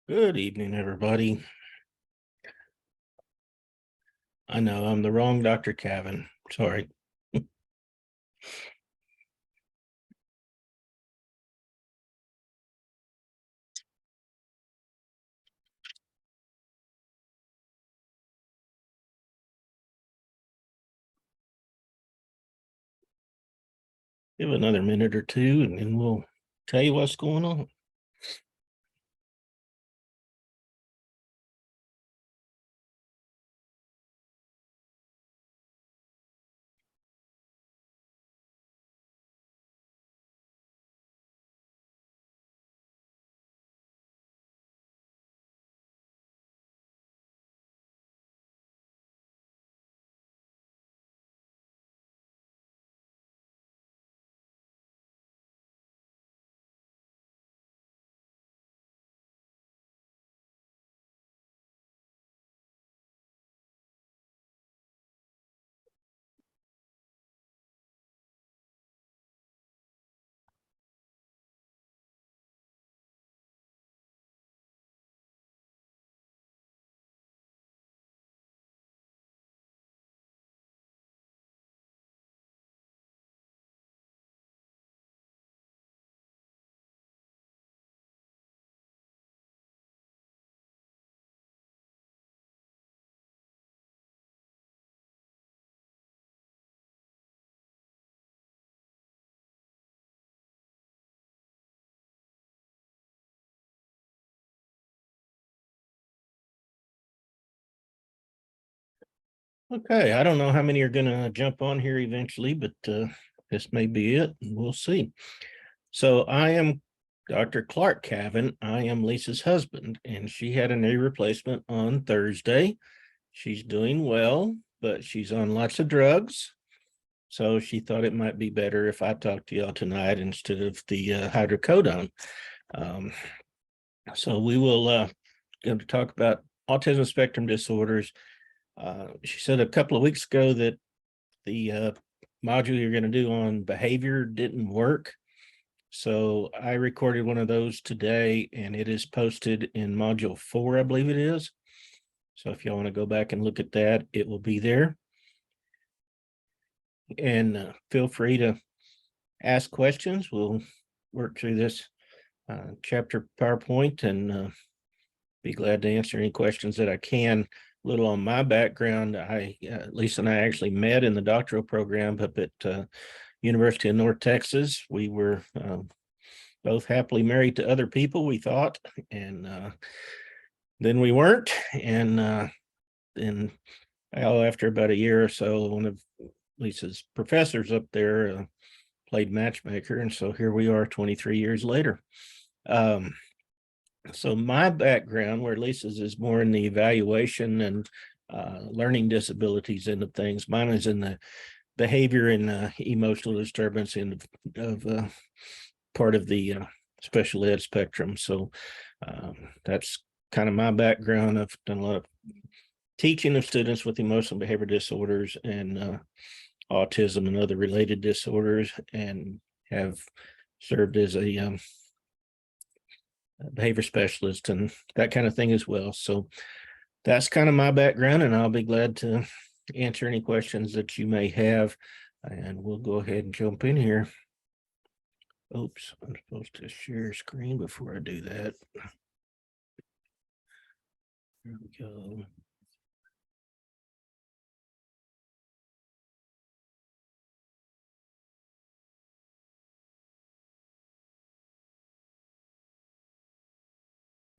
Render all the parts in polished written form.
Good evening, everybody. I know I'm the wrong Dr. Cavan. Sorry. Give another minute or two and then we'll tell you what's going on. Okay, I don't know how many are going to jump on here eventually, but this may be it. We'll see. So I am Dr. Clark Cavan. I am Lisa's husband, and she had a knee replacement on Thursday. She's doing well, but she's on lots of drugs. So she thought it might be better if I talked to y'all tonight instead of the hydrocodone. Um, so we will going to talk about autism spectrum disorders. She said a couple of weeks ago that the module you're going to do on behavior didn't work. So I recorded one of those today and it is posted in module 4, I believe it is. So if y'all want to go back and look at that, it will be there. And feel free to ask questions. We'll work through this chapter PowerPoint and be glad to answer any questions that I can. A little on my background, Lisa and I actually met in the doctoral program up at University of North Texas. We were both happily married to other people, we thought, and then we weren't. And then after about a year or so, one of Lisa's professors up there played matchmaker, and so here we are 23 years later. So my background, where Lisa's is more in the evaluation and learning disabilities end of things. Mine is in the behavior and emotional disturbance end of part of the special ed spectrum. So that's kind of my background. I've done a lot of teaching of students with emotional behavior disorders and autism and other related disorders, and have served as a behavior specialist and that kind of thing as well. So that's kind of my background, and I'll be glad to answer any questions that you may have. And we'll go ahead and jump in here. Oops, I'm supposed to share screen before I do that. There we go.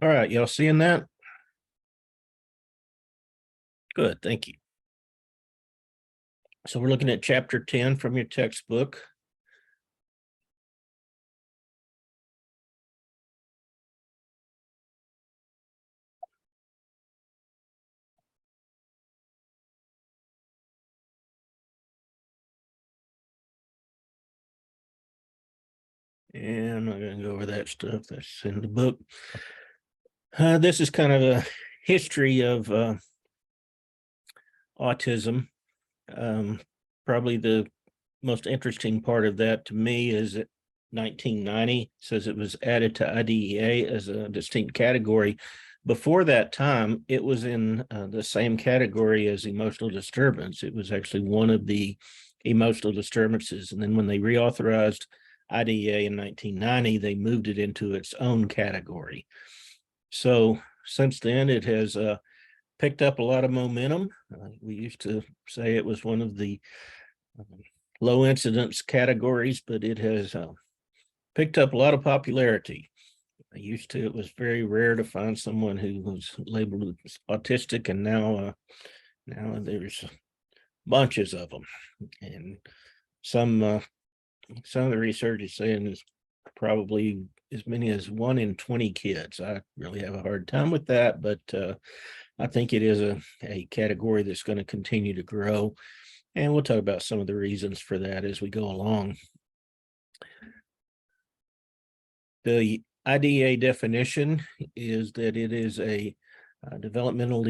All right, y'all seeing that? Good, thank you. So we're looking at chapter 10 from your textbook. And I'm not going to go over that stuff that's in the book. This is kind of a history of autism. Probably the most interesting part of that to me is that 1990, says it was added to IDEA as a distinct category. Before that time, it was in the same category as emotional disturbance. It was actually one of the emotional disturbances. And then when they reauthorized IDEA in 1990, they moved it into its own category. So since then, it has picked up a lot of momentum. We used to say it was one of the low incidence categories, but it has picked up a lot of popularity. It was very rare to find someone who was labeled as autistic, and now there's bunches of them. And some of the research is saying is probably as many as 1 in 20 kids. I really have a hard time with that, but I think it is a category that's going to continue to grow. And we'll talk about some of the reasons for that as we go along. The IDEA definition is that it is a developmental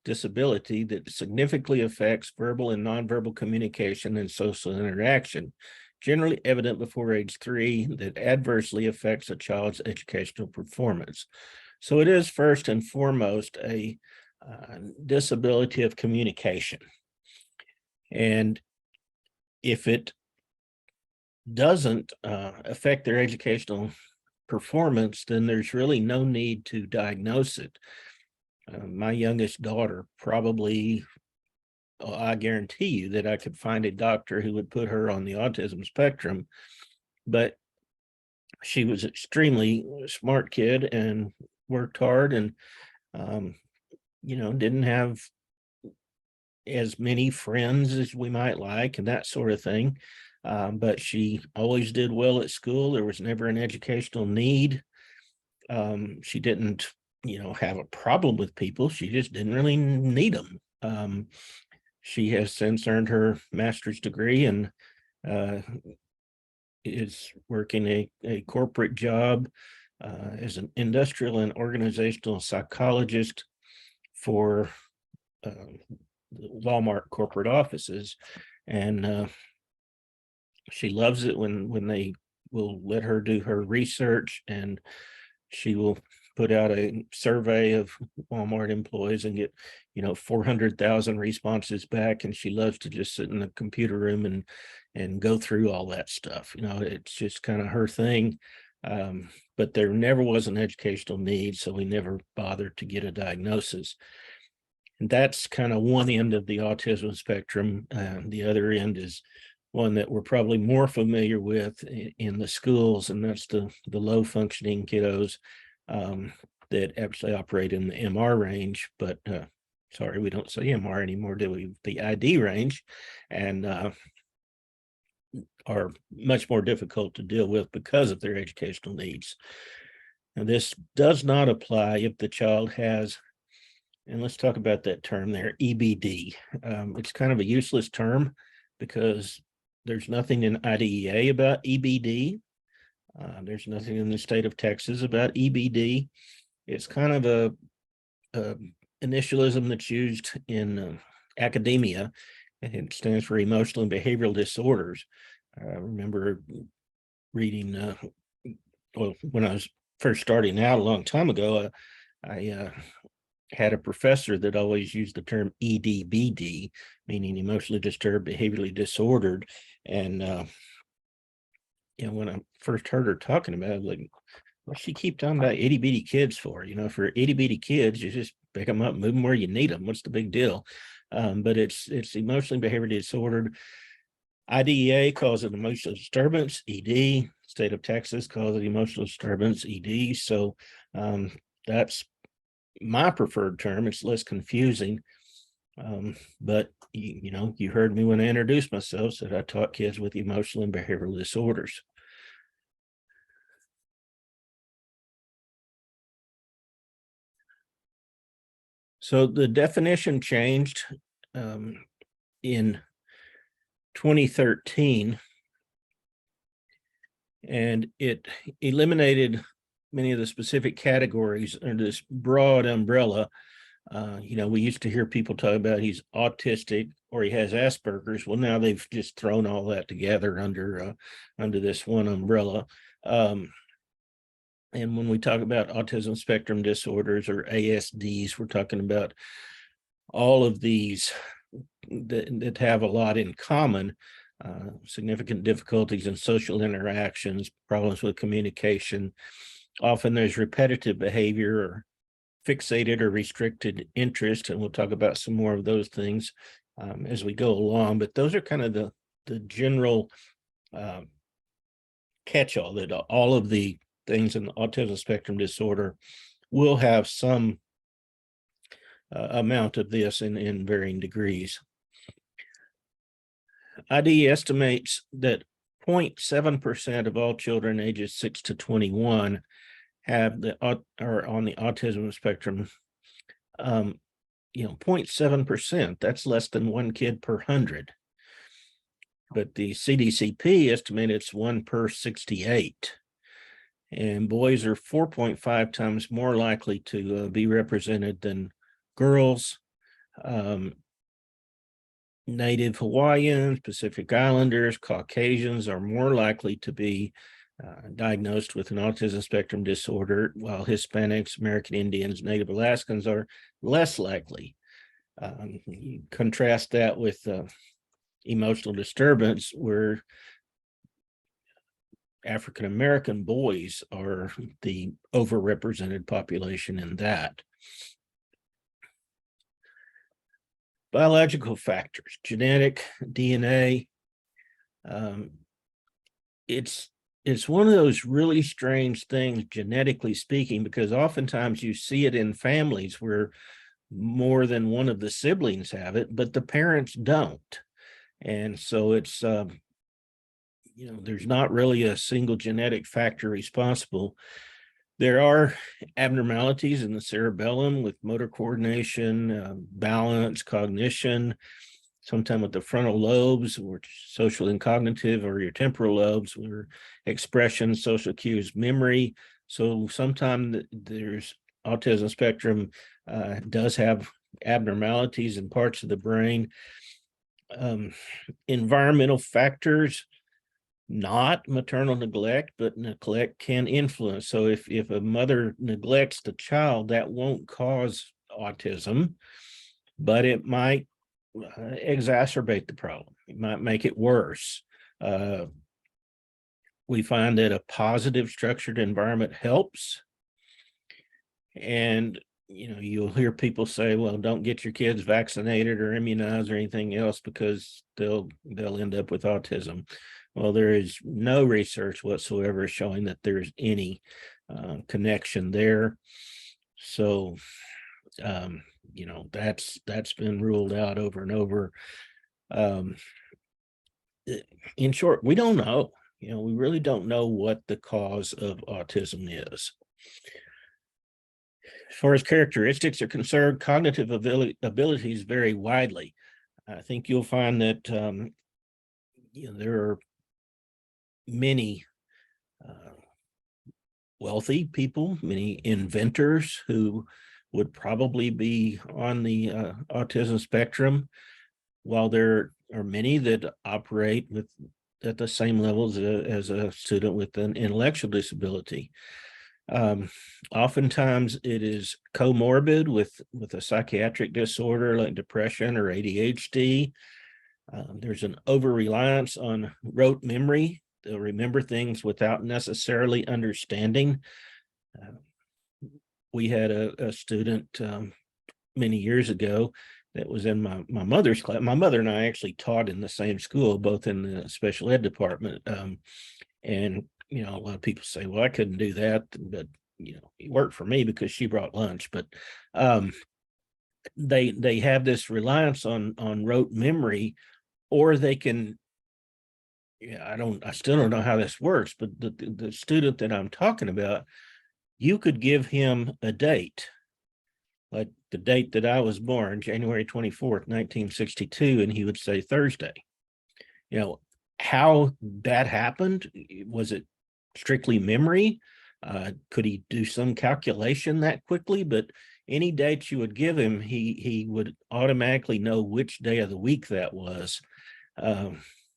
disability that significantly affects verbal and nonverbal communication and social interaction, generally evident before age 3, that adversely affects a child's educational performance. So it is first and foremost a disability of communication. And if it doesn't affect their educational performance, then there's really no need to diagnose it. My youngest daughter probably, I guarantee you that I could find a doctor who would put her on the autism spectrum, but she was an extremely smart kid and worked hard and, didn't have as many friends as we might like and that sort of thing. But she always did well at school. There was never an educational need. She didn't, have a problem with people. She just didn't really need them. She has since earned her master's degree and is working a corporate job as an industrial and organizational psychologist for Walmart corporate offices. And she loves it when they will let her do her research, and she will put out a survey of Walmart employees and get 400,000 responses back, and she loves to just sit in the computer room and go through all that stuff. It's just kind of her thing. But there never was an educational need, so we never bothered to get a diagnosis. And that's kind of one end of the autism spectrum. The other end is one that we're probably more familiar with in the schools, and that's the low functioning kiddos that actually operate in the MR range. But sorry, we don't say MR anymore, do we? The ID range, and are much more difficult to deal with because of their educational needs. Now, this does not apply if the child has, and let's talk about that term there, EBD. It's kind of a useless term because there's nothing in IDEA about EBD. There's nothing in the state of Texas about EBD. It's kind of a initialism that's used in academia, and it stands for emotional and behavioral disorders. I remember reading, when I was first starting out a long time ago, I had a professor that always used the term EDBD, meaning emotionally disturbed, behaviorally disordered. And, when I first heard her talking about it, like, what's she keep talking about itty bitty kids for? For itty bitty kids, you just pick them up, move them where you need them. What's the big deal? But it's emotionally behaviorally disordered. IDEA calls it emotional disturbance, ED. State of Texas calls it emotional disturbance, ED. So that's my preferred term. It's less confusing. But you heard me when I introduced myself, said I taught kids with emotional and behavioral disorders. So the definition changed in 2013, and it eliminated many of the specific categories under this broad umbrella We used to hear people talk about he's autistic or he has Asperger's. Well, now they've just thrown all that together under this one umbrella. And when we talk about autism spectrum disorders or ASDs, we're talking about all of these that have a lot in common. Significant difficulties in social interactions, problems with communication. Often there's repetitive behavior or fixated or restricted interest, and we'll talk about some more of those things as we go along. But those are kind of the general catch-all, that all of the things in the autism spectrum disorder will have some amount of this in varying degrees. ID estimates that 0.7% of all children ages 6 to 21 have are on the autism spectrum. 0.7%, that's less than one kid per 100. But the CDCP estimates it's 1 per 68. And boys are 4.5 times more likely to be represented than girls. Native Hawaiians, Pacific Islanders, Caucasians are more likely to be diagnosed with an autism spectrum disorder, while Hispanics, American Indians, Native Alaskans are less likely. You contrast that with emotional disturbance, where African American boys are the overrepresented population in that. Biological factors, genetic, DNA. It's one of those really strange things, genetically speaking, because oftentimes you see it in families where more than one of the siblings have it, but the parents don't. And so it's, there's not really a single genetic factor responsible. There are abnormalities in the cerebellum with motor coordination, balance, cognition, sometimes with the frontal lobes, or social and cognitive, or your temporal lobes, or expression, social cues, memory. So sometimes there's autism spectrum does have abnormalities in parts of the brain. Environmental factors, not maternal neglect, but neglect can influence. So if a mother neglects the child, that won't cause autism, but it might exacerbate the problem. It might make it worse. We find that a positive structured environment helps. And you'll hear people say, well, don't get your kids vaccinated or immunized or anything else because they'll end up with autism. Well, there is no research whatsoever showing that there's any connection there. So, that's been ruled out over and over. In short, we don't know. We really don't know what the cause of autism is. As far as characteristics are concerned, cognitive abilities vary widely. I think you'll find that there are many wealthy people, many inventors who would probably be on the autism spectrum, while there are many that operate at the same levels as a student with an intellectual disability. Oftentimes it is comorbid with a psychiatric disorder like depression or ADHD. There's an over-reliance on rote memory. They'll remember things without necessarily understanding. We had a student many years ago that was in my mother's class. My mother and I actually taught in the same school, both in the special ed department. And a lot of people say, well, I couldn't do that, but it worked for me because she brought lunch. But they have this reliance on rote memory, or they can, I still don't know how this works, but the student that I'm talking about, you could give him a date, like the date that I was born, January 24th, 1962, and he would say Thursday. How that happened, was it strictly memory? Could he do some calculation that quickly? But any date you would give him, he would automatically know which day of the week that was,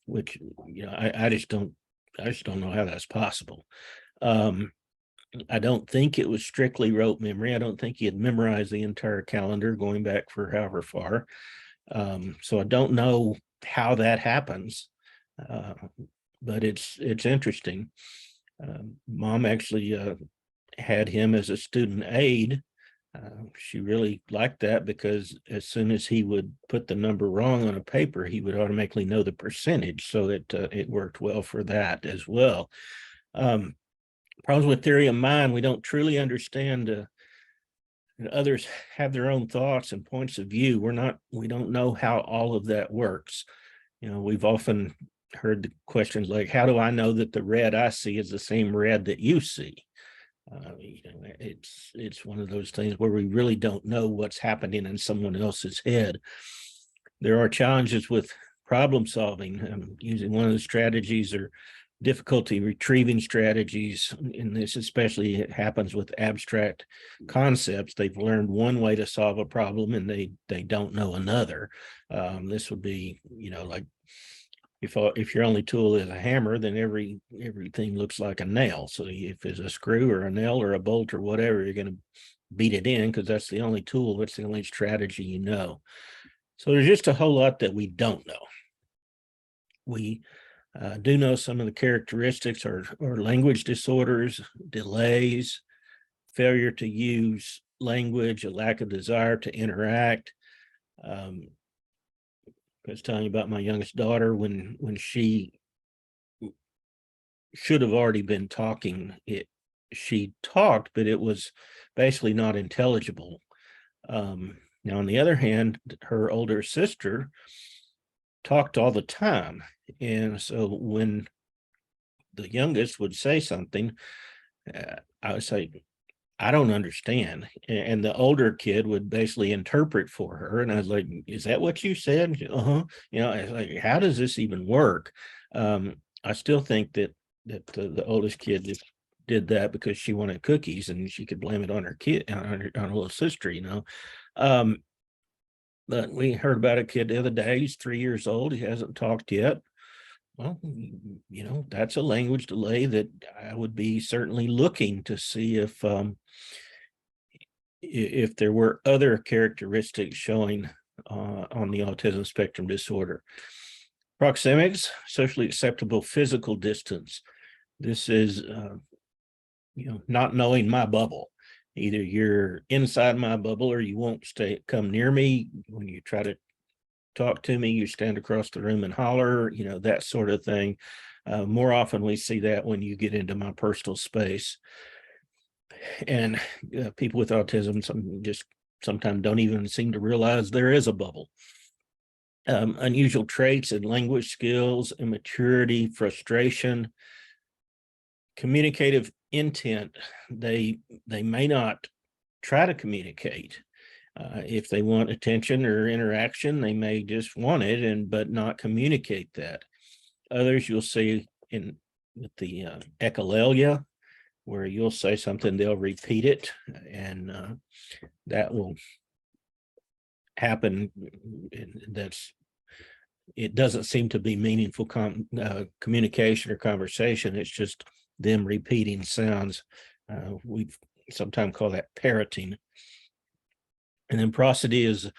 which, you know, I just don't know how that's possible. I don't think it was strictly rote memory. I don't think he had memorized the entire calendar going back for however far. So I don't know how that happens, but it's interesting. Mom actually had him as a student aide. She really liked that because as soon as he would put the number wrong on a paper, he would automatically know the percentage, so that it worked well for that as well. Problems with theory of mind, we don't truly understand. And others have their own thoughts and points of view. We don't know how all of that works. You know, we've often heard the questions like, how do I know that the red I see is the same red that you see? You know, it's one of those things where we really don't know what's happening in someone else's head. There are challenges with problem solving. Using one of the strategies or difficulty retrieving strategies, and this especially happens with abstract concepts. They've learned one way to solve a problem and they don't know another. This would be, you know, like if your only tool is a hammer, then everything looks like a nail. So if it's a screw or a nail or a bolt or whatever, you're going to beat it in because that's the only tool, that's the only strategy you know. So there's just a whole lot that we don't know. We do know some of the characteristics or language disorders, delays, failure to use language, a lack of desire to interact. I was telling you about my youngest daughter when she should have already been talking. She talked, but it was basically not intelligible. Now, on the other hand, her older sister talked all the time. And so when the youngest would say something, I would say, I don't understand. And the older kid would basically interpret for her. And I was like, is that what you said? Uh-huh. You know, I was like, how does this even work? I still think that the oldest kid just did that because she wanted cookies and she could blame it on her kid, on her little sister, you know. But we heard about a kid the other day. He's 3 years old. He hasn't talked yet. Well, you know, that's a language delay that I would be certainly looking to see if there were other characteristics showing on the autism spectrum disorder. Proxemics, socially acceptable physical distance. This is, you know, not knowing my bubble. Either you're inside my bubble or you won't come near me. When you try to talk to me, you stand across the room and holler, you know, that sort of thing. More often we see that when you get into my personal space. And people with autism sometimes don't even seem to realize there is a bubble. Unusual traits in language skills, immaturity, frustration, communicative intent. They may not try to communicate. If they want attention or interaction, they may just want it but not communicate that. Others you'll see with the echolalia, where you'll say something, they'll repeat it, and that will happen. It doesn't seem to be meaningful communication or conversation. It's just them repeating sounds. We sometimes call that parroting. And then prosody is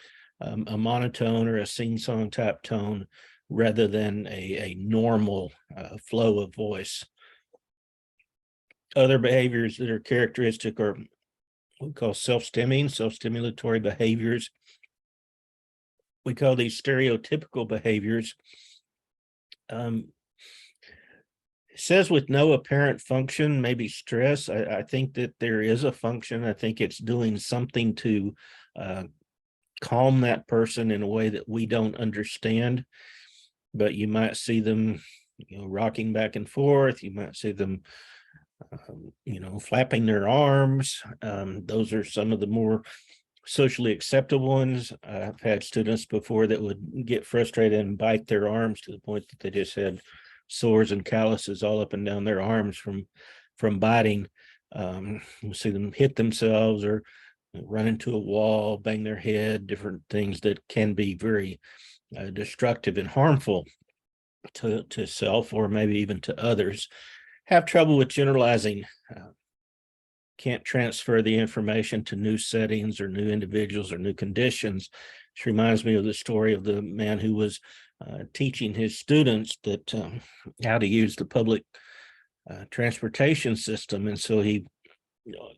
a monotone or a sing-song type tone rather than a normal flow of voice. Other behaviors that are characteristic are what we call self-stimulatory behaviors. We call these stereotypical behaviors. It says with no apparent function, maybe stress. I think that there is a function. I think it's doing something to calm that person in a way that we don't understand. But you might see them, you know, rocking back and forth. You might see them you know, flapping their arms. Those are some of the more socially acceptable ones. I've had students before that would get frustrated and bite their arms to the point that they just had sores and calluses all up and down their arms from biting. We'll see them hit themselves or run into a wall, bang their head, different things that can be very destructive and harmful to self or maybe even to others. Have trouble with generalizing, can't transfer the information to new settings or new individuals or new conditions. This reminds me of the story of the man who was teaching his students that how to use the public transportation system. And so he,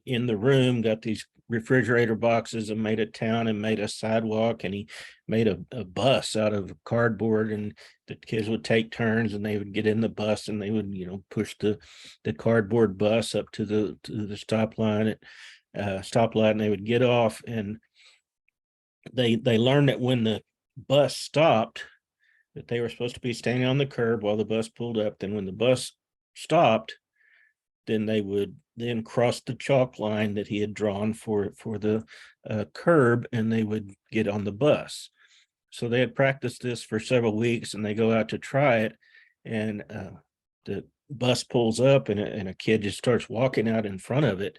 in the room, got these refrigerator boxes and made a town and made a sidewalk, and he made a bus out of cardboard, and the kids would take turns and they would get in the bus and they would push the cardboard bus up to the stop line at stoplight, and they would get off, and they learned that when the bus stopped that they were supposed to be standing on the curb while the bus pulled up. Then when the bus stopped, then they would then cross the chalk line that he had drawn for the curb, and they would get on the bus. So they had practiced this for several weeks, and they go out to try it, and the bus pulls up, and a kid just starts walking out in front of it.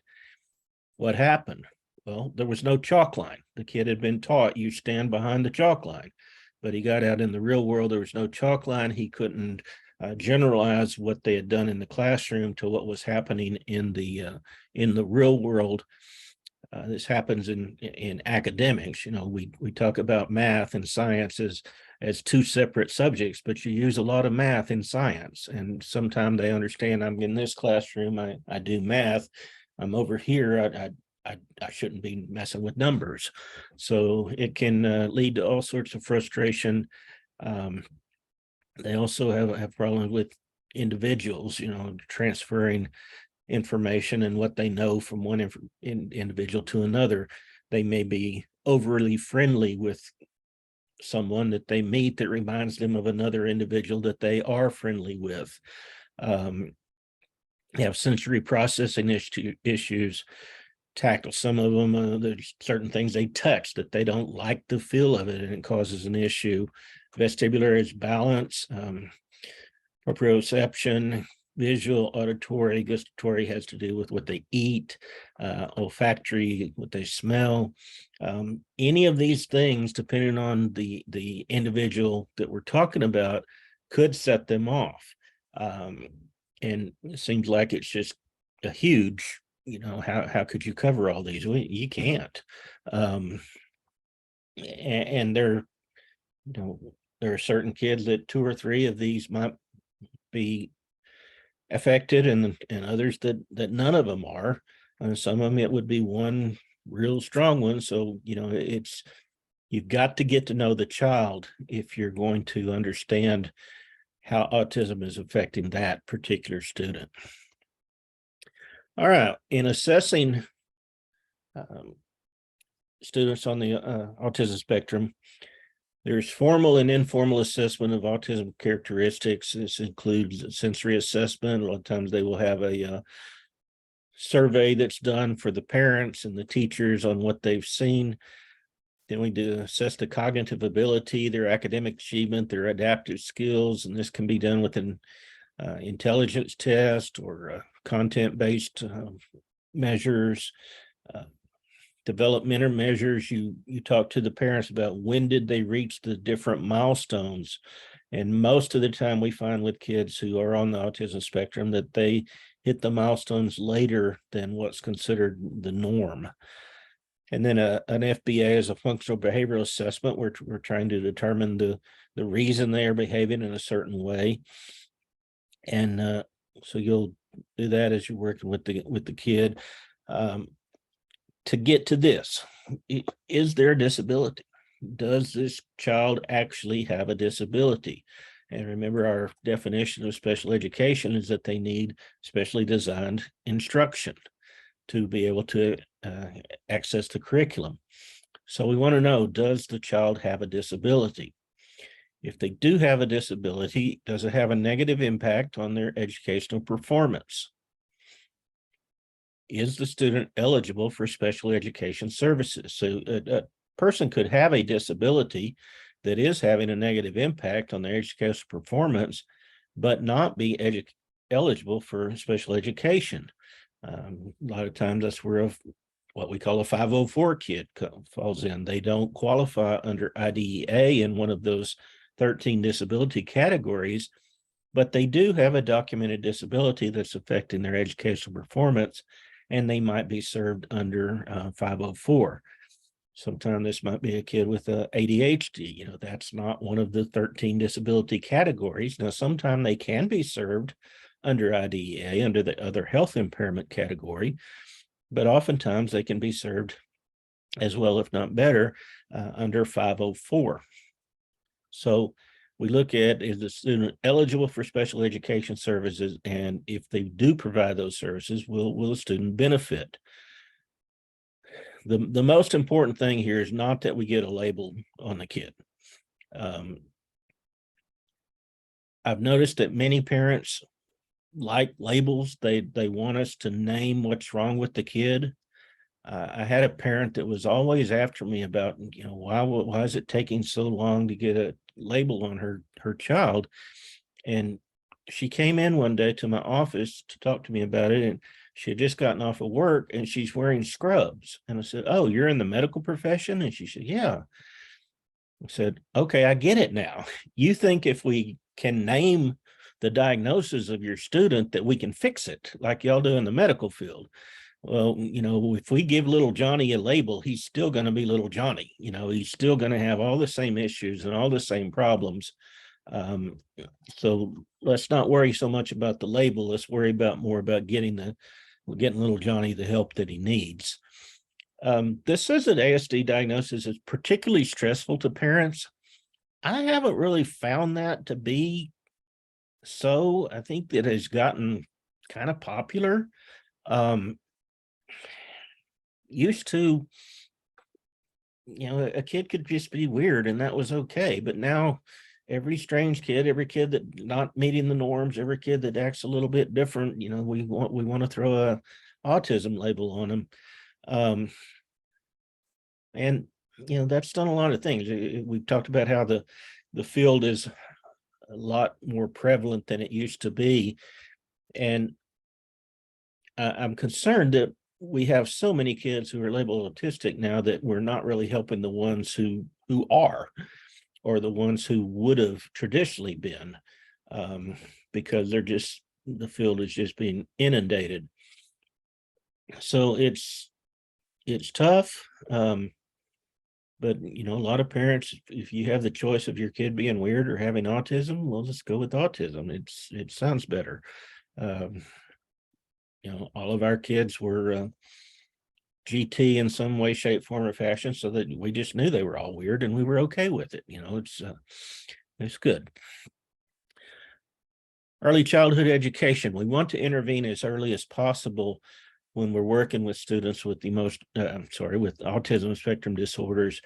What happened? Well, there was no chalk line. The kid had been taught you stand behind the chalk line, but he got out in the real world. There was no chalk line. He couldn't generalize what they had done in the classroom to what was happening in the real world. This happens in academics. We talk about math and science as two separate subjects, but you use a lot of math in science, and sometimes they understand I'm in this classroom, I do math. I'm over here, I shouldn't be messing with numbers. So it can lead to all sorts of frustration. They also have problems with individuals, transferring information and what they know from one individual to another. They may be overly friendly with someone that they meet that reminds them of another individual that they are friendly with. They have sensory processing issues. Tackle some of them. There's certain things they touch that they don't like the feel of it, and it causes an issue. Vestibular is balance, proprioception, visual, auditory, gustatory has to do with what they eat, olfactory, what they smell. Any of these things, depending on the individual that we're talking about, could set them off. And it seems like it's just a huge, how could you cover all these? Well, you can't. And there are certain kids that 2 or 3 of these might be affected, and others that none of them are. Some of them it would be one real strong one. So you've got to get to know the child if you're going to understand how autism is affecting that particular student. All right, in assessing students on the autism spectrum, there's formal and informal assessment of autism characteristics. This includes sensory assessment. A lot of times they will have a survey that's done for the parents and the teachers on what they've seen. Then we do assess the cognitive ability, their academic achievement, their adaptive skills, and this can be done with an intelligence test or content-based measures. Developmental measures, you talk to the parents about when did they reach the different milestones. And most of the time we find with kids who are on the autism spectrum that they hit the milestones later than what's considered the norm. And then an FBA is a functional behavioral assessment. We're trying to determine the reason they are behaving in a certain way. And so you'll do that as you're working with the kid. To get to this, is there a disability? Does this child actually have a disability? And remember, our definition of special education is that they need specially designed instruction to be able to access the curriculum. So we want to know, does the child have a disability? If they do have a disability, does it have a negative impact on their educational performance? Is the student eligible for special education services? So a person could have a disability that is having a negative impact on their educational performance, but not be eligible for special education. A lot of times that's where what we call a 504 kid falls in. They don't qualify under IDEA in one of those 13 disability categories, but they do have a documented disability that's affecting their educational performance, and they might be served under 504. Sometimes this might be a kid with ADHD. That's not one of the 13 disability categories. Now, sometimes they can be served under IDEA, under the other health impairment category, but oftentimes they can be served as well, if not better, under 504. So we look at, is the student eligible for special education services? And if they do provide those services, will the student benefit? The most important thing here is not that we get a label on the kid. I've noticed that many parents like labels. They want us to name what's wrong with the kid. I had a parent that was always after me about, why is it taking so long to get a label on her child? And she came in one day to my office to talk to me about it, and she had just gotten off of work and she's wearing scrubs. And I said, "Oh, you're in the medical profession?" And she said, "Yeah." I said, "Okay, I get it now. You think if we can name the diagnosis of your student that we can fix it like y'all do in the medical field. Well, if we give little Johnny a label, he's still going to be little Johnny. He's still going to have all the same issues and all the same problems. So let's not worry so much about the label. Let's worry more about getting little Johnny the help that he needs." This says that ASD diagnosis is particularly stressful to parents. I haven't really found that to be so. I think that has gotten kind of popular. Used to, a kid could just be weird and that was okay. But now every strange kid, every kid that not meeting the norms, every kid that acts a little bit different, we want to throw a autism label on them. And that's done a lot of things. We've talked about how the field is a lot more prevalent than it used to be. And I'm concerned that we have so many kids who are labeled autistic now that we're not really helping the ones who are, or the ones who would have traditionally been, because the field is just being inundated. So it's tough. But a lot of parents, if you have the choice of your kid being weird or having autism, well, let's go with autism. It sounds better. All of our kids were GT in some way, shape, form, or fashion, so that we just knew they were all weird and we were okay with it. It's good. Early childhood education. We want to intervene as early as possible when we're working with students with with autism spectrum disorders.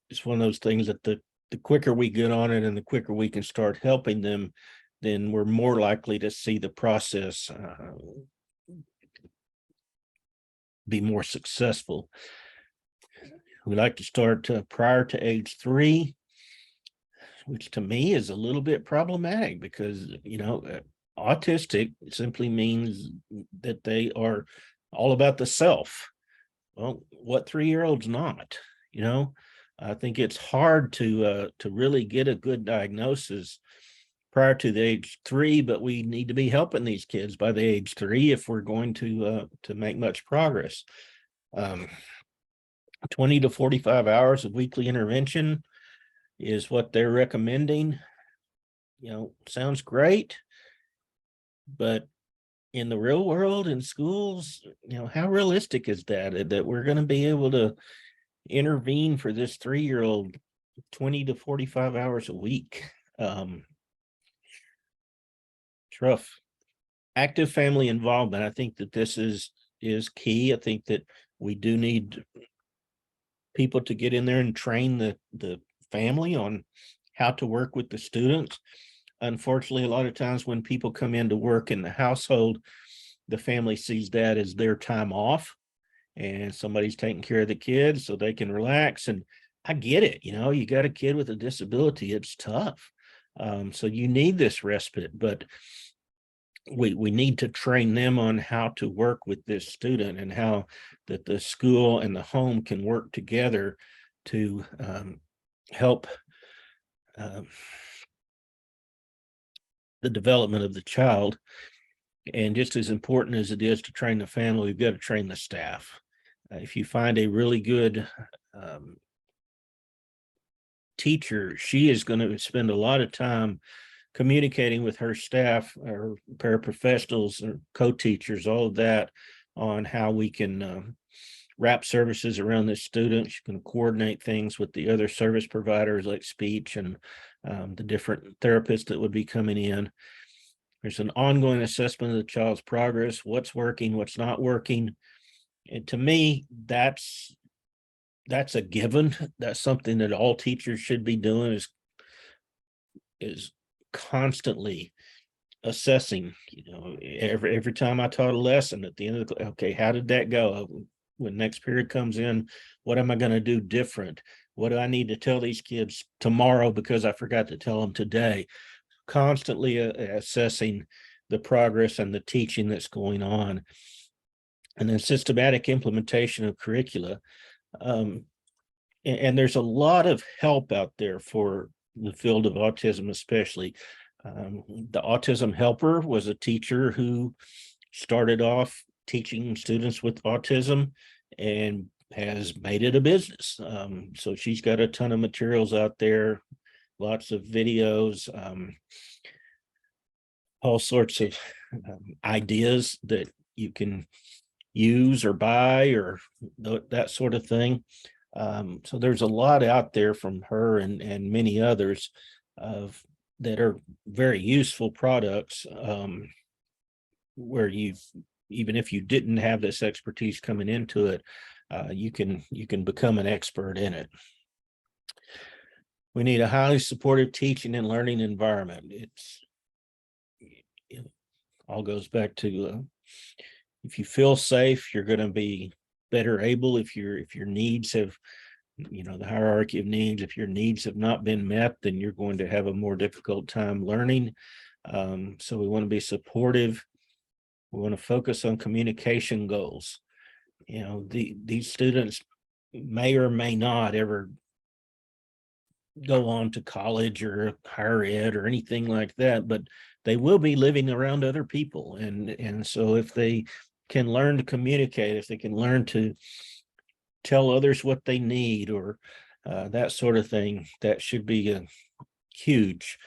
It's one of those things that the quicker we get on it and the quicker we can start helping them, then we're more likely to see the process be more successful. We like to start prior to age 3, which to me is a little bit problematic because, autistic simply means that they are all about the self. Well, what 3-year-old's not? I think it's hard to really get a good diagnosis prior to the age 3, but we need to be helping these kids by the age 3 if we're going to make much progress. 20 to 45 hours of weekly intervention is what they're recommending. Sounds great, but in the real world, in schools, how realistic is that we're going to be able to intervene for this 3-year-old 20 to 45 hours a week? It's rough. Active family involvement. I think that this is key. I think that we do need people to get in there and train the family on how to work with the students. Unfortunately, a lot of times when people come in to work in the household, the family sees that as their time off and somebody's taking care of the kids so they can relax. And I get it. You got a kid with a disability, it's tough. So you need this respite, but we need to train them on how to work with this student and how that the school and the home can work together to help the development of the child. And just as important as it is to train the family, we've got to train the staff. If you find a really good teacher, she is going to spend a lot of time communicating with her staff or paraprofessionals or co-teachers, all of that, on how we can wrap services around this student. She can coordinate things with the other service providers like speech and the different therapists that would be coming in. There's an ongoing assessment of the child's progress, what's working, what's not working. And to me, that's a given. That's something that all teachers should be doing, is constantly assessing. Every time I taught a lesson, at the end of the, okay, how did that go? When next period comes in, what am I going to do different? What do I need to tell these kids tomorrow because I forgot to tell them today? Constantly assessing the progress and the teaching that's going on. And then systematic implementation of curricula. And there's a lot of help out there for the field of autism, especially. The Autism Helper was a teacher who started off teaching students with autism and has made it a business. So she's got a ton of materials out there, lots of videos, all sorts of ideas that you can use or buy or that sort of thing. So there's a lot out there from her and many others that are very useful products, where even if you didn't have this expertise coming into it, you can become an expert in it. We need a highly supportive teaching and learning environment. It all goes back to if you feel safe, you're going to be better able. If your needs have, the hierarchy of needs, if your needs have not been met, then you're going to have a more difficult time learning. So we want to be supportive. We want to focus on communication goals. These students may or may not ever go on to college or higher ed or anything like that, but they will be living around other people. And so if they can learn to communicate, if they can learn to tell others what they need or that sort of thing, that should be huge.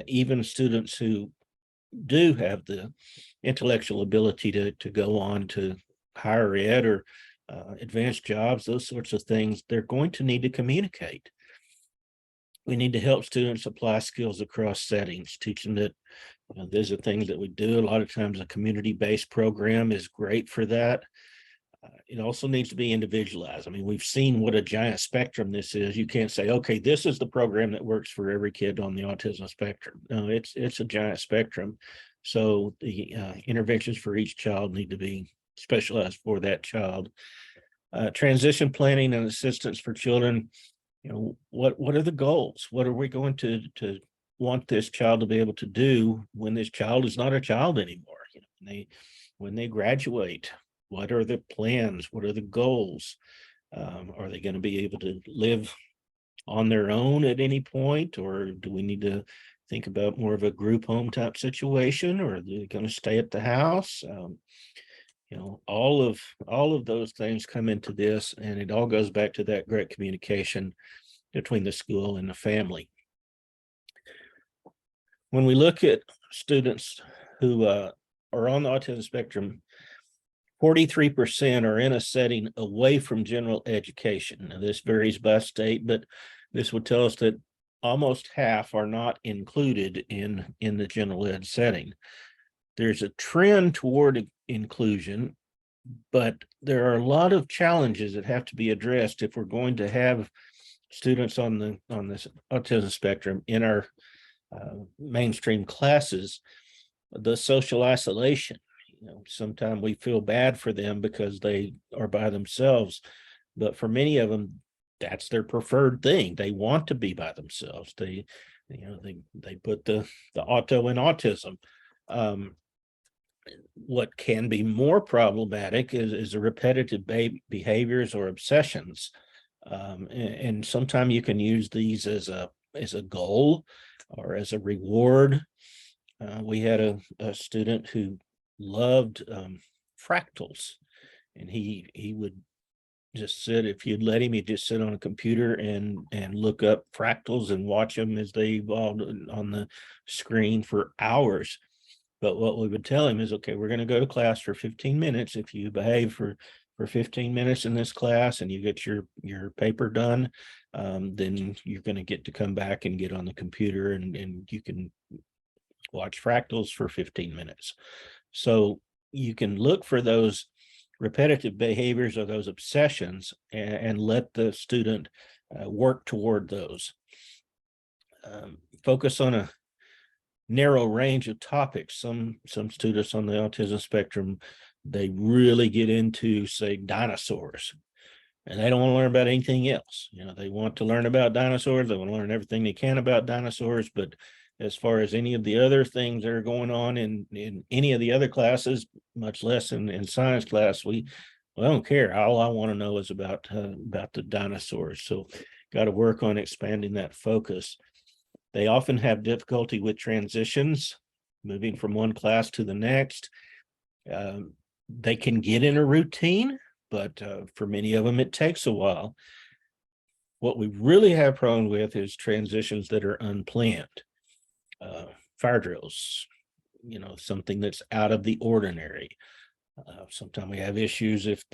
Even students who do have the intellectual ability to go on to higher ed or advanced jobs, those sorts of things, they're going to need to communicate. We need to help students apply skills across settings, teach them that these are things that we do. A lot of times a community-based program is great for that. It also needs to be individualized. I mean, we've seen what a giant spectrum this is. You can't say, okay, this is the program that works for every kid on the autism spectrum. No, it's a giant spectrum. So the interventions for each child need to be specialized for that child. Transition planning and assistance for children. What are the goals? What are we going to want this child to be able to do when this child is not a child anymore? When they graduate, what are the plans? What are the goals? Are they going to be able to live on their own at any point, or do we need to think about more of a group home type situation, or are they going to stay at the house? All of those things come into this, and it all goes back to that great communication between the school and the family. When we look at students who are on the autism spectrum, 43% are in a setting away from general education. Now, this varies by state, but this would tell us that almost half are not included in the general ed setting. There's a trend toward inclusion, but there are a lot of challenges that have to be addressed if we're going to have students on this autism spectrum in our mainstream classes. The social isolation. Sometimes we feel bad for them because they are by themselves, but for many of them, that's their preferred thing. They want to be by themselves. They put the auto in autism. What can be more problematic is the repetitive behaviors or obsessions. And sometimes you can use these as a goal or as a reward. We had a student who loved fractals, and he would just sit, if you'd let him, he'd just sit on a computer and look up fractals and watch them as they evolved on the screen for hours. But what we would tell him is, okay, we're going to go to class for 15 minutes. If you behave for 15 minutes in this class and you get your paper done, then you're going to get to come back and get on the computer and you can watch fractals for 15 minutes. So you can look for those repetitive behaviors or those obsessions and let the student work toward those. Focus on a narrow range of topics. Some students on the autism spectrum, they really get into, say, dinosaurs, and they don't want to learn about anything else. They want to learn about dinosaurs. They want to learn everything they can about dinosaurs, but as far as any of the other things that are going on in any of the other classes, much less in science class, we don't care. All I want to know is about the dinosaurs. So got to work on expanding that focus. They often have difficulty with transitions, moving from one class to the next. They can get in a routine, but for many of them, it takes a while. What we really have problems with is transitions that are unplanned. Fire drills, something that's out of the ordinary. Sometimes we have issues if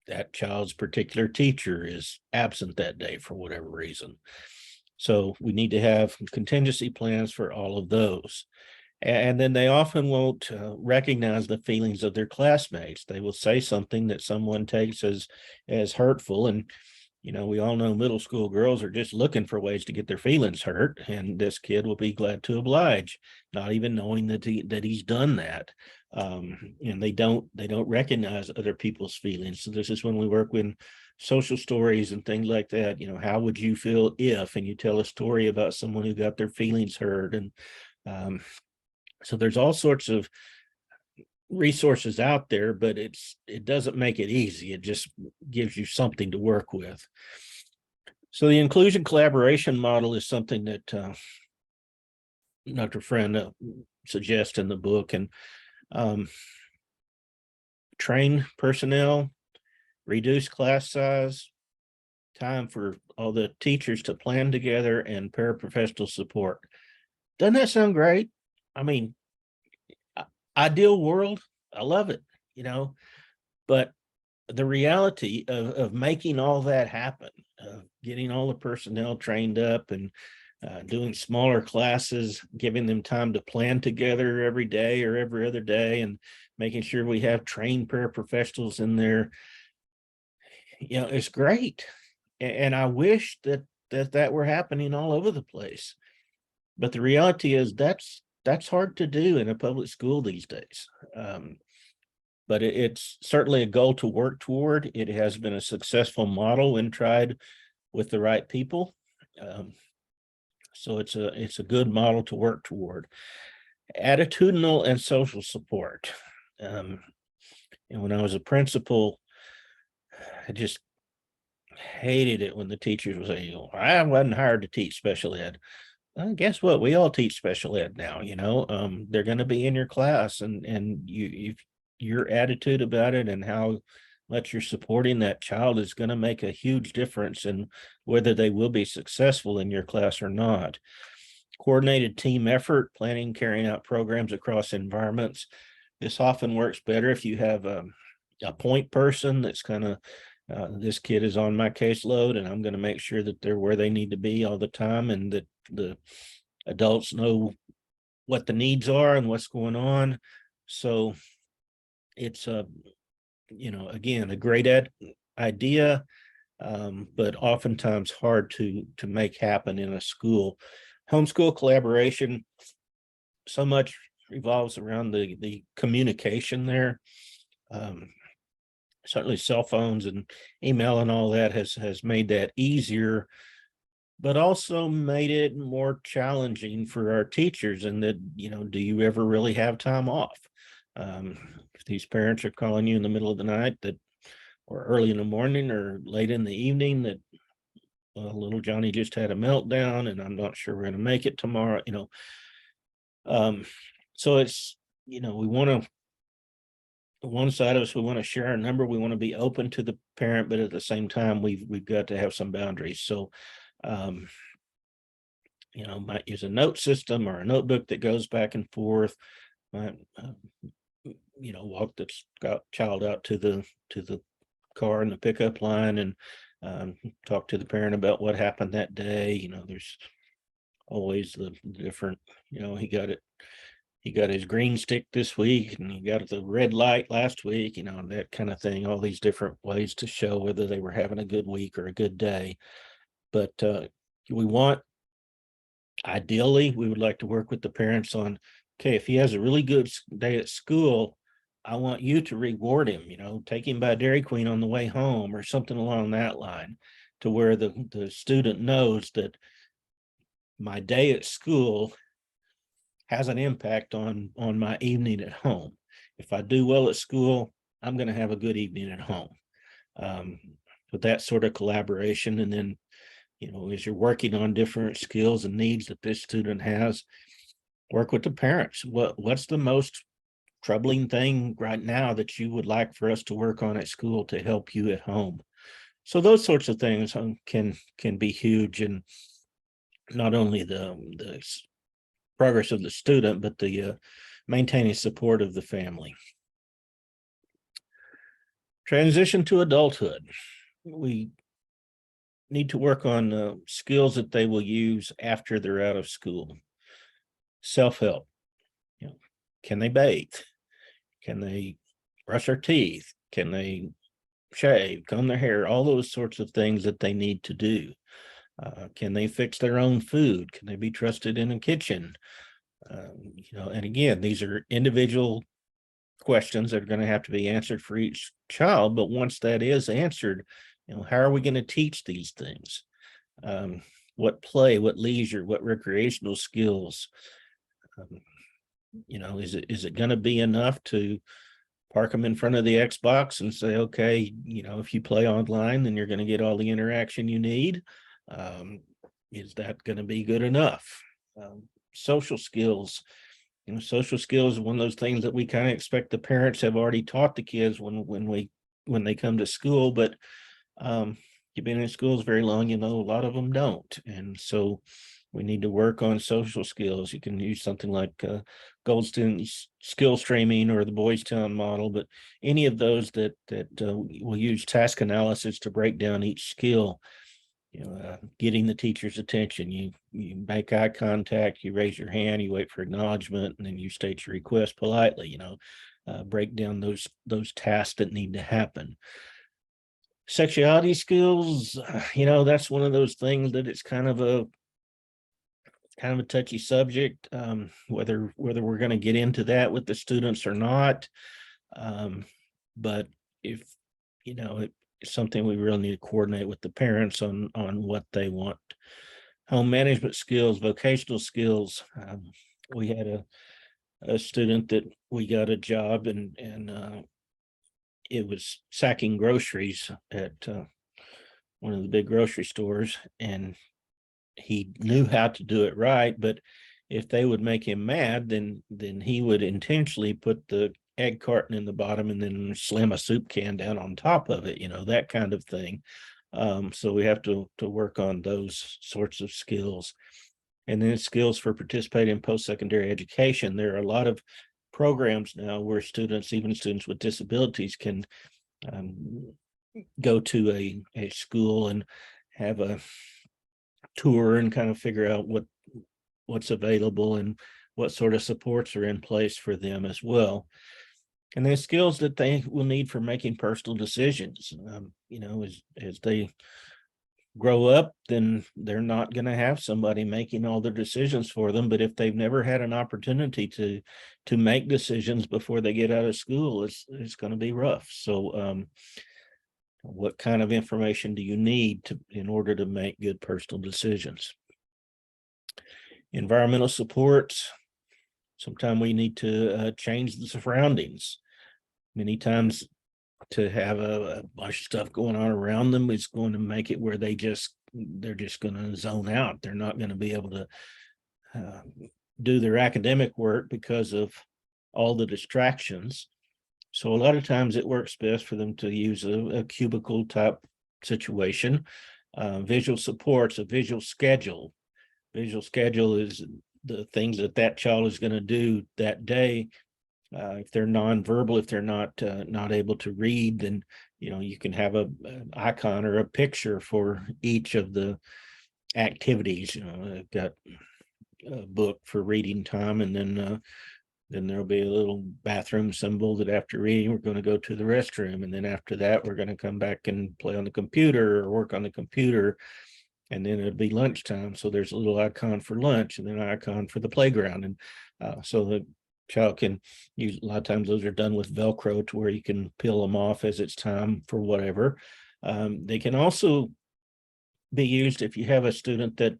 that child's particular teacher is absent that day for whatever reason. So we need to have contingency plans for all of those. And then they often won't recognize the feelings of their classmates. They will say something that someone takes as hurtful. And, we all know middle school girls are just looking for ways to get their feelings hurt. And this kid will be glad to oblige, not even knowing that he's done that. And they don't recognize other people's feelings. So this is when we work with social stories and things like that. How would you feel if, and you tell a story about someone who got their feelings hurt. And so there's all sorts of resources out there, but it doesn't make it easy. It just gives you something to work with. So the inclusion collaboration model is something that Dr. Friend suggests in the book, and train personnel, reduce class size, time for all the teachers to plan together, and paraprofessional support. Doesn't that sound great? I mean, ideal world, I love it, but the reality of making all that happen, getting all the personnel trained up and doing smaller classes, giving them time to plan together every day or every other day, and making sure we have trained paraprofessionals in there, it's great. And I wish that were happening all over the place. But the reality is that's hard to do in a public school these days. But it's certainly a goal to work toward. It has been a successful model when tried with the right people. So it's a good model to work toward. Attitudinal and social support. And when I was a principal, I just hated it when the teachers would say, I wasn't hired to teach special ed. Well, guess what? We all teach special ed now. They're going to be in your class, and your attitude about it and how much you're supporting that child is going to make a huge difference in whether they will be successful in your class or not. Coordinated team effort, planning, carrying out programs across environments. This often works better if you have a point person that's kind of, this kid is on my caseload and I'm going to make sure that they're where they need to be all the time, and that the adults know what the needs are and what's going on. So it's again, a great idea, but oftentimes hard to make happen in a school. Homeschool collaboration, so much revolves around the communication there. Certainly cell phones and email and all that has made that easier, but also made it more challenging for our teachers. And that, do you ever really have time off? If these parents are calling you in the middle of the night or early in the morning or late in the evening that little Johnny just had a meltdown and I'm not sure we're going to make it tomorrow, so it's, we want to, one side of us, we want to share our number. We want to be open to the parent, but at the same time, we've got to have some boundaries. So, might use a note system or a notebook that goes back and forth. Might, walk the child out to the car in the pickup line and talk to the parent about what happened that day. There's always the different, he got his green stick this week and he got the red light last week, that kind of thing, all these different ways to show whether they were having a good week or a good day. But ideally, we would like to work with the parents on, okay, if he has a really good day at school, I want you to reward him, take him by Dairy Queen on the way home or something along that line, to where the student knows that my day at school has an impact on my evening at home. If I do well at school, I'm going to have a good evening at home. With that sort of collaboration, and then, as you're working on different skills and needs that this student has, work with the parents. What's the most troubling thing right now that you would like for us to work on at school to help you at home? So those sorts of things can be huge, and not only the progress of the student, but the maintaining support of the family. Transition to adulthood. We need to work on skills that they will use after they're out of school. Self-help. Can they bathe? Can they brush their teeth? Can they shave, comb their hair? All those sorts of things that they need to do. Can they fix their own food? Can they be trusted in a kitchen? And again, these are individual questions that are going to have to be answered for each child. But once that is answered, how are we going to teach these things? What play, what leisure, what recreational skills? Is it going to be enough to park them in front of the Xbox and say, okay, if you play online, then you're going to get all the interaction you need? Is that going to be good enough? Social skills. Social skills is one of those things that we kind of expect the parents have already taught the kids when they come to school, but you've been in schools very long, a lot of them don't. And so we need to work on social skills. You can use something like Gold Student Skill Streaming or the Boys Town model, but any of those that will use task analysis to break down each skill. Getting the teacher's attention. You make eye contact, you raise your hand, you wait for acknowledgement, and then you state your request politely. Break down those tasks that need to happen. Sexuality skills, that's one of those things that it's kind of a touchy subject, whether we're going to get into that with the students or not. But if it's something we really need to coordinate with the parents on what they want. Home management skills, vocational skills. We had a student that we got a job and it was sacking groceries at one of the big grocery stores, and he knew how to do it right, but if they would make him mad, then he would intentionally put the egg carton in the bottom and then slam a soup can down on top of it, that kind of thing. So we have to work on those sorts of skills. And then skills for participating in post-secondary education. There are a lot of programs now where students, even students with disabilities, can go to a school and have a tour and kind of figure out what's available and what sort of supports are in place for them as well. And then skills that they will need for making personal decisions. As they grow up, then they're not going to have somebody making all their decisions for them. But if they've never had an opportunity to make decisions before they get out of school, it's going to be rough. So what kind of information do you need in order to make good personal decisions? Environmental supports. Sometimes we need to change the surroundings. Many times to have a bunch of stuff going on around them is going to make it where they're just going to zone out. They're not going to be able to uh, do their academic work because of all the distractions. So a lot of times it works best for them to use a cubicle type situation. Visual supports, a visual schedule. Visual schedule is the things that that child is going to do that day. If they're nonverbal, if they're not able to read, then you can have an icon or a picture for each of the activities. I've got a book for reading time, and then there'll be a little bathroom symbol that after reading, we're going to go to the restroom. And then after that, we're going to come back and play on the computer or work on the computer. And then it'll be lunchtime. So there's a little icon for lunch and then an icon for the playground. And so the child can use, a lot of times those are done with Velcro to where you can peel them off as it's time for whatever. They can also be used if you have a student that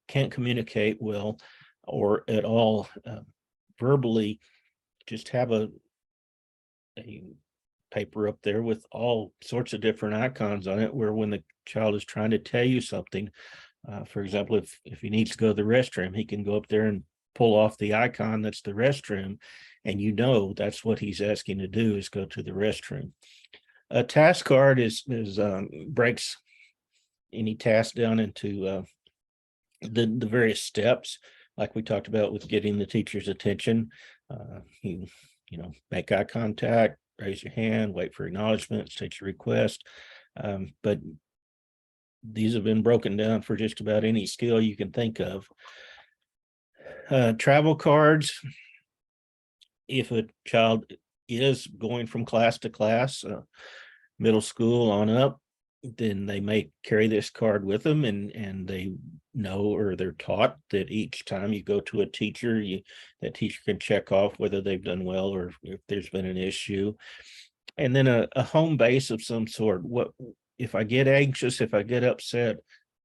can't communicate well or at all verbally. Just have a paper up there with all sorts of different icons on it, where when the child is trying to tell you something, for example, if he needs to go to the restroom, he can go up there and pull off the icon that's the restroom, and that's what he's asking to do, is go to the restroom. A task card breaks any task down into the various steps, like we talked about with getting the teacher's attention. Make eye contact, raise your hand, wait for acknowledgement, state your request. But these have been broken down for just about any skill you can think of. Travel cards. If a child is going from class to class, middle school on up, then they may carry this card with them, and they know, or they're taught, that each time you go to a teacher, that teacher can check off whether they've done well or if there's been an issue. And then a home base of some sort. What if I get anxious, if I get upset,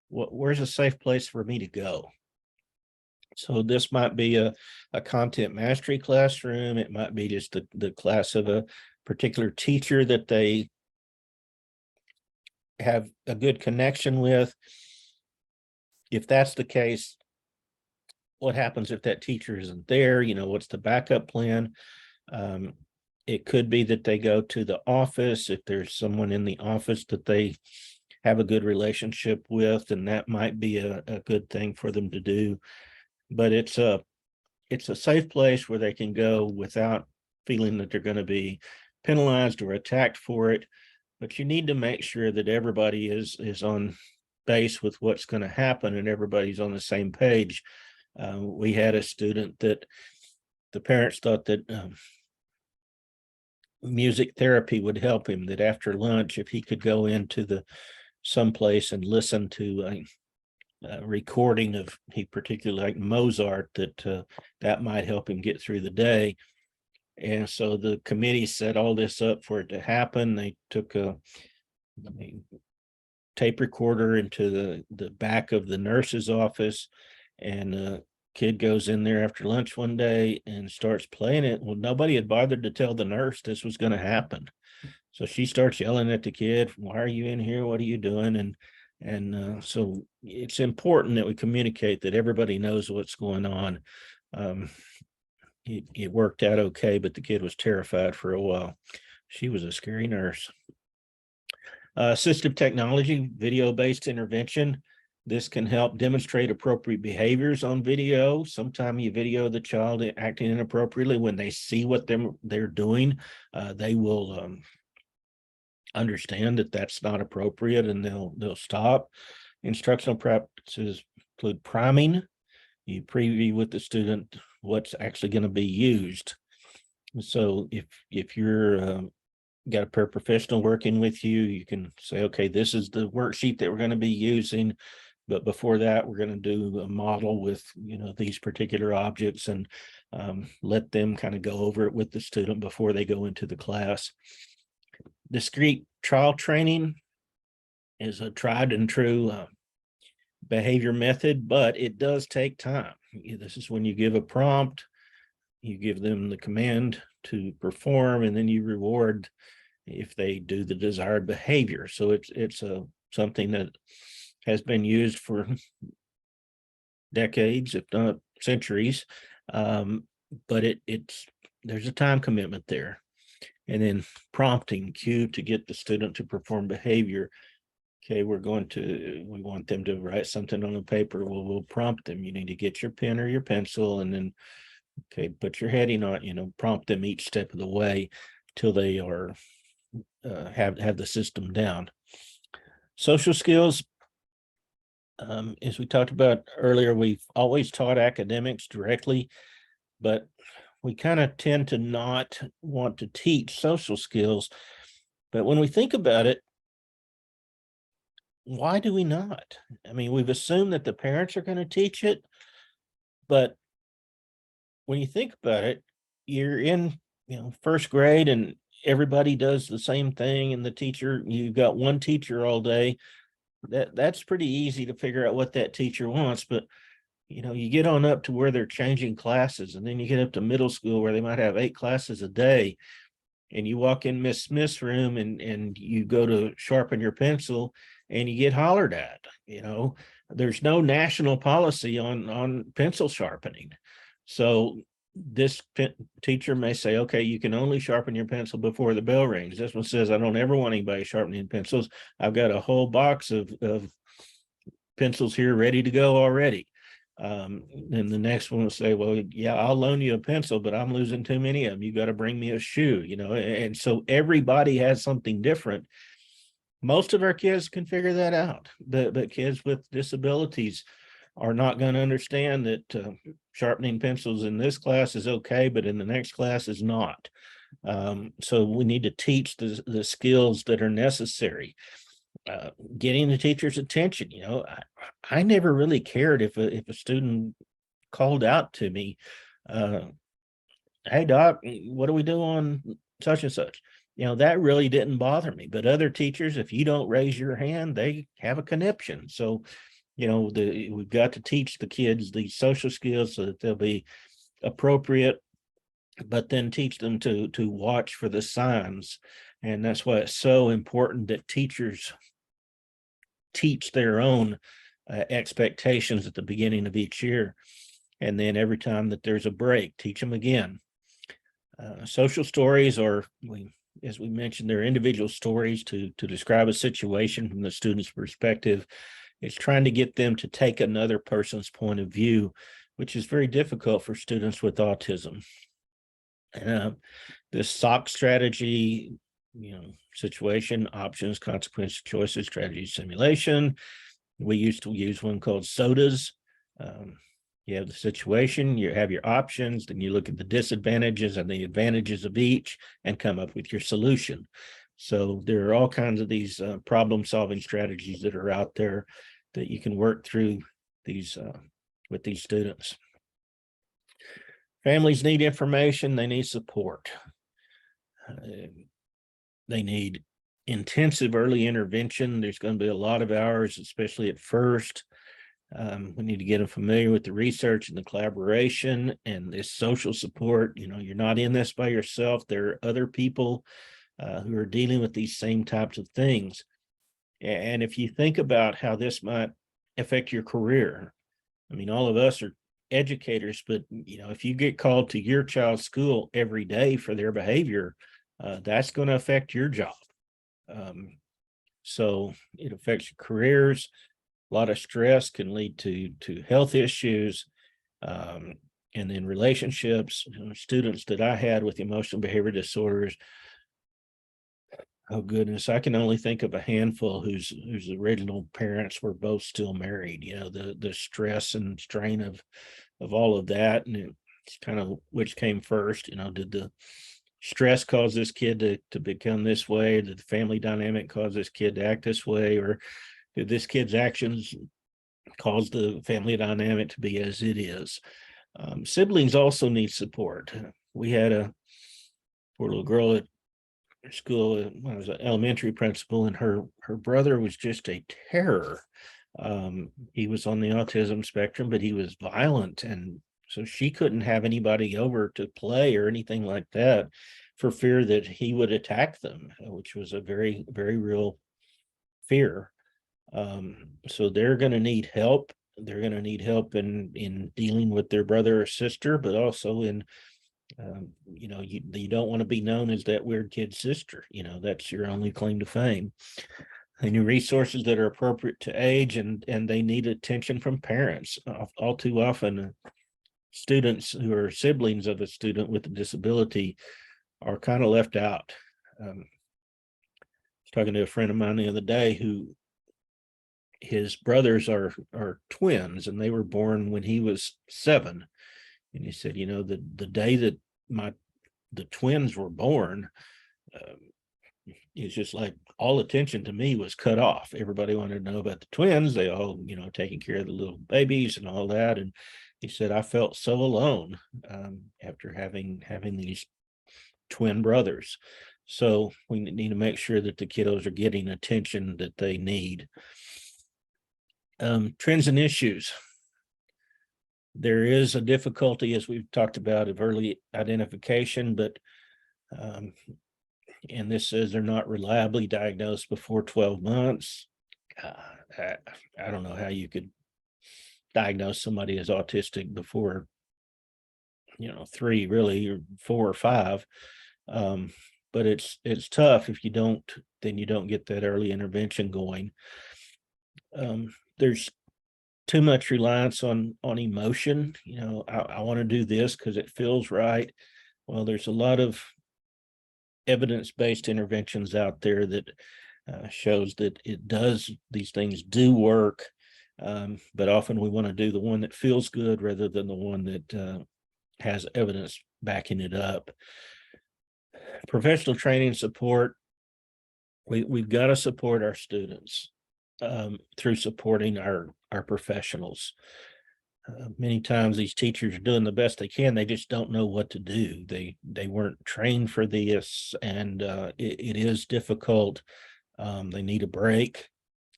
where's a safe place for me to go? So this might be a content mastery classroom. It might be just the class of a particular teacher that they have a good connection with. If that's the case, what happens if that teacher isn't there? What's the backup plan? It could be that they go to the office. If there's someone in the office that they have a good relationship with, and that might be a good thing for them to do. But it's a safe place where they can go without feeling that they're going to be penalized or attacked for it. But you need to make sure that everybody is on base with what's going to happen, and everybody's on the same page. We had a student that the parents thought that music therapy would help him, that after lunch, if he could go into someplace and listen to a recording of, he particularly liked Mozart, that might help him get through the day. And so the committee set all this up for it to happen. They took a tape recorder into the back of the nurse's office, and a kid goes in there after lunch one day and starts playing it. Well, nobody had bothered to tell the nurse this was going to happen. So she starts yelling at the kid, "Why are you in here? What are you doing?" And so it's important that we communicate, that everybody knows what's going on. It worked out okay, but the kid was terrified for a while. She was a scary nurse. Assistive technology, video-based intervention. This can help demonstrate appropriate behaviors on video. Sometimes you video the child acting inappropriately. When they see what they're doing, they will understand that that's not appropriate, and they'll stop. Instructional practices include priming. You preview with the student what's actually going to be used. So if you're got a paraprofessional working with you, you can say, okay, this is the worksheet that we're going to be using, but before that, we're going to do a model with these particular objects, and let them kind of go over it with the student before they go into the class. Discrete trial training is a tried and true behavior method, but it does take time. This is when you give a prompt, you give them the command to perform, and then you reward if they do the desired behavior. So it's something that has been used for decades, if not centuries. But it's there's a time commitment there. And then prompting, cue to get the student to perform behavior. Okay, we want them to write something on a paper. Well, we'll prompt them. You need to get your pen or your pencil, and then, okay, put your heading on, prompt them each step of the way till they are have the system down. Social skills, as we talked about earlier, we've always taught academics directly, but we kind of tend to not want to teach social skills. But when we think about it, why do we not? I mean, we've assumed that the parents are going to teach it, but when you think about it, you're in, first grade, and everybody does the same thing, and you've got one teacher all day. That's pretty easy to figure out what that teacher wants. But you get on up to where they're changing classes, and then you get up to middle school where they might have 8 classes a day, and you walk in Miss Smith's room and you go to sharpen your pencil and you get hollered at. There's no national policy on pencil sharpening. So this teacher may say, okay, you can only sharpen your pencil before the bell rings. This one says, I don't ever want anybody sharpening pencils. I've got a whole box of pencils here ready to go already. And the next one will say, well, yeah, I'll loan you a pencil, but I'm losing too many of them. You got to bring me a shoe, and so everybody has something different. Most of our kids can figure that out, but kids with disabilities are not going to understand that sharpening pencils in this class is okay, but in the next class is not. So we need to teach the skills that are necessary. Getting the teacher's attention. I never really cared if a student called out to me, hey doc, what do we do on such and such? That really didn't bother me. But other teachers, if you don't raise your hand, they have a conniption. So we've got to teach the kids these social skills so that they'll be appropriate, but then teach them to watch for the signs. And that's why it's so important that teachers teach their own expectations at the beginning of each year. And then every time that there's a break, teach them again. Social stories are, as we mentioned, they're individual stories to describe a situation from the student's perspective. It's trying to get them to take another person's point of view, which is very difficult for students with autism. And this SOC strategy, situation, options, consequences, choices, strategy, simulation. We used to use one called SOTAs. You have the situation, you have your options, then you look at the disadvantages and the advantages of each and come up with your solution. So there are all kinds of these problem-solving strategies that are out there that you can work through these with these students. Families need information, they need support. They need intensive early intervention. There's going to be a lot of hours, especially at first. We need to get them familiar with the research and the collaboration and this social support. You're not in this by yourself. There are other people who are dealing with these same types of things. And if you think about how this might affect your career, I mean, all of us are educators, but if you get called to your child's school every day for their behavior, that's going to affect your job. So it affects your careers. A lot of stress can lead to health issues, and then relationships. Students that I had with emotional behavior disorders, oh goodness, I can only think of a handful whose original parents were both still married. The stress and strain of all of that, and it's kind of which came first. Did the stress cause this kid to become this way? Did the family dynamic cause this kid to act this way? Or did this kid's actions cause the family dynamic to be as it is? Siblings also need support. We had a poor little girl at school when I was an elementary principal, and her brother was just a terror. He was on the autism spectrum, but he was violent and So she couldn't have anybody over to play or anything like that for fear that he would attack them, which was a very, very real fear. So they're going to need help. They're going to need help in dealing with their brother or sister, but also in, you don't want to be known as that weird kid sister. That's your only claim to fame. They need resources that are appropriate to age, and they need attention from parents. All too often, students who are siblings of a student with a disability are kind of left out. I was talking to a friend of mine the other day who his brothers are twins, and they were born when he was 7. And he said, the day that the twins were born, it's just like all attention to me was cut off. Everybody wanted to know about the twins. They all, taking care of the little babies and all that. And he said, I felt so alone after having these twin brothers. So we need to make sure that the kiddos are getting attention that they need. Trends and issues. There is a difficulty, as we've talked about, of early identification, but and this says they're not reliably diagnosed before 12 months. I don't know how you could diagnose somebody as autistic before 3, really, or 4 or 5. But it's tough if you don't get that early intervention going. There's too much reliance on emotion. I want to do this because it feels right. Well, there's a lot of evidence-based interventions out there that shows that these things do work. But often we want to do the one that feels good rather than the one that has evidence backing it up. Professional training support. We've got to support our students through supporting our professionals. Many times these teachers are doing the best they can. They just don't know what to do. They weren't trained for this, and it is difficult. They need a break.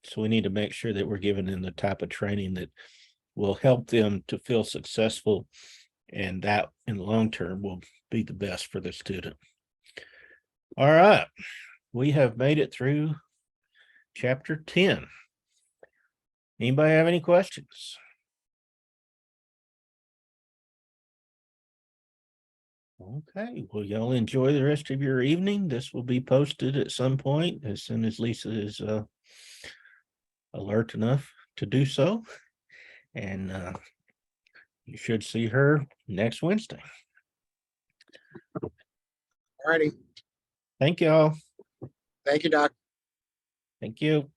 So we need to make sure that we're giving them the type of training that will help them to feel successful, and that in the long term will be the best for the student. All right, we have made it through chapter 10. Anybody have any questions? Okay, well, y'all enjoy the rest of your evening. This will be posted at some point as soon as Lisa is alert enough to do so. And you should see her next Wednesday. All righty. Thank y'all. Thank you, Doc. Thank you.